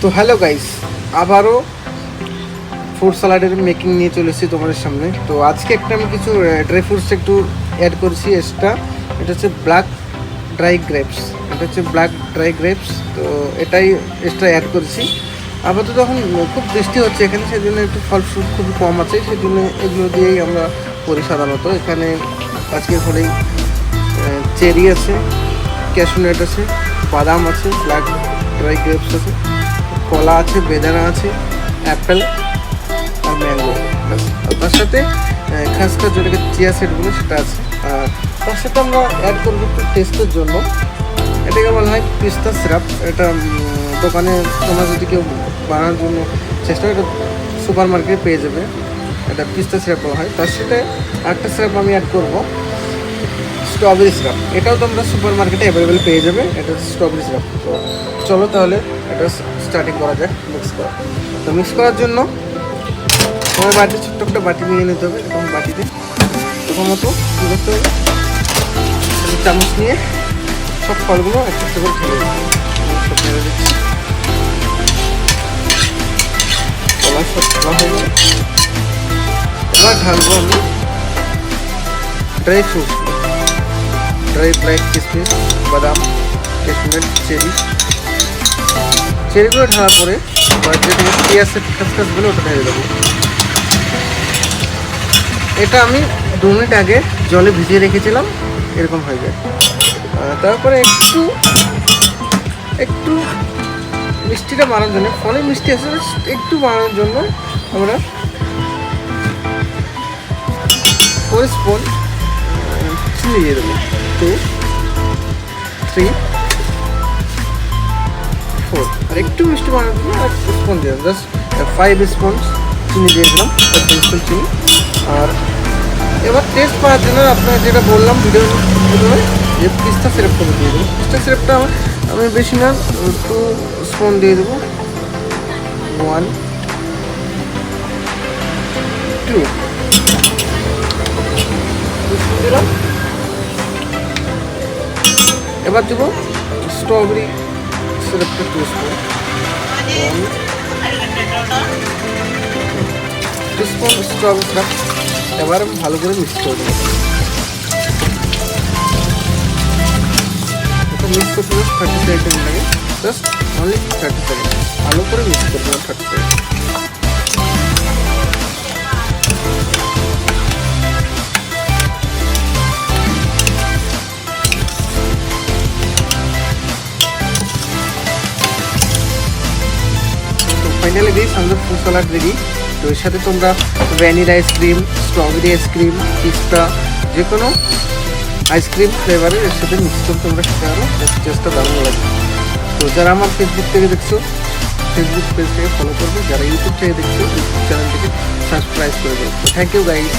তো hello guys, আবারও fruit স্যালাডের making নিয়ে চলে এসেছি তোমাদের সামনে। তো আজকে একটা আমি কিছু ড্রাই ফ্রুটস একটু অ্যাড করেছি এক্সট্রা। এটা হচ্ছে ব্ল্যাক ড্রাই গ্রেপস। তো এটাই এক্সট্রা অ্যাড করেছি। আপাতত এখন খুব বৃষ্টি হচ্ছে এখানে, সেই জন্য একটু ফল ফ্রুট খুবই কম আছে, সেই জন্য এগুলো দিয়েই আমরা করি সাধারণত। এখানে আজকে হলেই চেরি আছে, ক্যাশনাট আছে, বাদাম আছে, ব্ল্যাক ড্রাই গ্রেপস আছে, কলা আছে, বেদানা আছে, অ্যাপেল আর ম্যাঙ্গো। আর তার সাথে খাসখাস যেটাকে চিয়া সিড বলে সেটা আছে। আর তার সাথে আমরা অ্যাড করবো একটু টেস্টের জন্য, এটাকে বলা হয় পিস্তা সিরাপ। এটা দোকানে তোমরা যদি কেউ বানানোর জন্য চেষ্টা করে, এটা সুপার মার্কেটে পেয়ে যাবে। এটা পিস্তা সিরাপ বলা হয়। তার সাথে একটা সিরাপ আমি অ্যাড করবো, স্ট্রবেরি সিরাপ। এটাও তোমরা সুপার মার্কেটে অ্যাভেলেবেল পেয়ে যাবে। এটা স্ট্রবেরি সিরাপ। তো চলো তাহলে এটা স্টার্টিং করা যাক মিক্স করা। তো মিক্স করার জন্য তোমার বাড়িতে ছোট্ট একটা বাটি নিয়ে নিতে হবে। এরকম বাটিতে প্রথমত কী করতে হবে, চামচ নিয়ে সব ফলগুলো একটা একটা করে ঢেলে দিচ্ছি। সব ঢেলে দিচ্ছি, কলা সব ঢালা হয়ে গেল। এবার ঢালবো আমি ড্রাই ফ্রুটস, ব্ল্যাক কিশমিশ, বাদাম, ক্যাশনাট, চেরিগুলো ঢালা পরে যেটা চিয়া সিড খাসখাস বলে ওটা ঢেলে দেবো। এটা আমি 2 মিনিট আগে জলে ভিজিয়ে রেখেছিলাম, এরকম হয়ে যায়। তারপরে একটু মিষ্টিটা বানানোর জন্য, ফলে মিষ্টি আছে একটু বানানোর জন্য আমরা 4 স্পুন চিনি দিয়ে দেবো। 2, 3, 4। আর একটু মিষ্টি বানানোর জন্য আর 1 স্পুন দিয়ে দেবো। জাস্ট 5 স্পুন চিনি দিয়ে দিলাম, 5 স্পুন চিনি। আর এবার টেস্ট করার জন্য আপনার যেটা বললাম ভিডিওর প্রথমে, যে পিস্তা সিরাপটা দিয়ে দেবো। পিস্তা সিরাপটা আমি বেশি না, 2 স্পুন দিয়ে দেবো। 1, 2 স্পুন দিলাম। এবার দেবো স্ট্রবেরি সিরাপটা 2 স্পুন। 2 spoon strawberry syrup. এবার আমি ভালো করে মিক্স করে দেবো। এটা মিক্স করতে 30 সেকেন্ড লাগে, জাস্ট অনলি 30 সেকেন্ড। ভালো করে মিক্স করে দেবো 30 সেকেন্ড। তো ফাইনালি গাইস, আমাদের ফ্রুট স্যালাড রেডি। তো এর সাথে তোমরা ভ্যানিলা আইসক্রিম, স্ট্রবেরি আইসক্রিম, পিস্তা, যে কোনো আইসক্রিম ফ্লেভারের এর সাথে মিক্স করে তোমরা খেতে পারো। টেস্টটা দারুণ লাগবে। তো যারা আমার ফেসবুক থেকে দেখছো, ফেসবুক পেজ থেকে ফলো করবে। যারা ইউটিউব থেকে দেখছো, ইউটিউব চ্যানেল থেকে সাবস্ক্রাইব করে দেবো। তো থ্যাংক ইউ গাইস।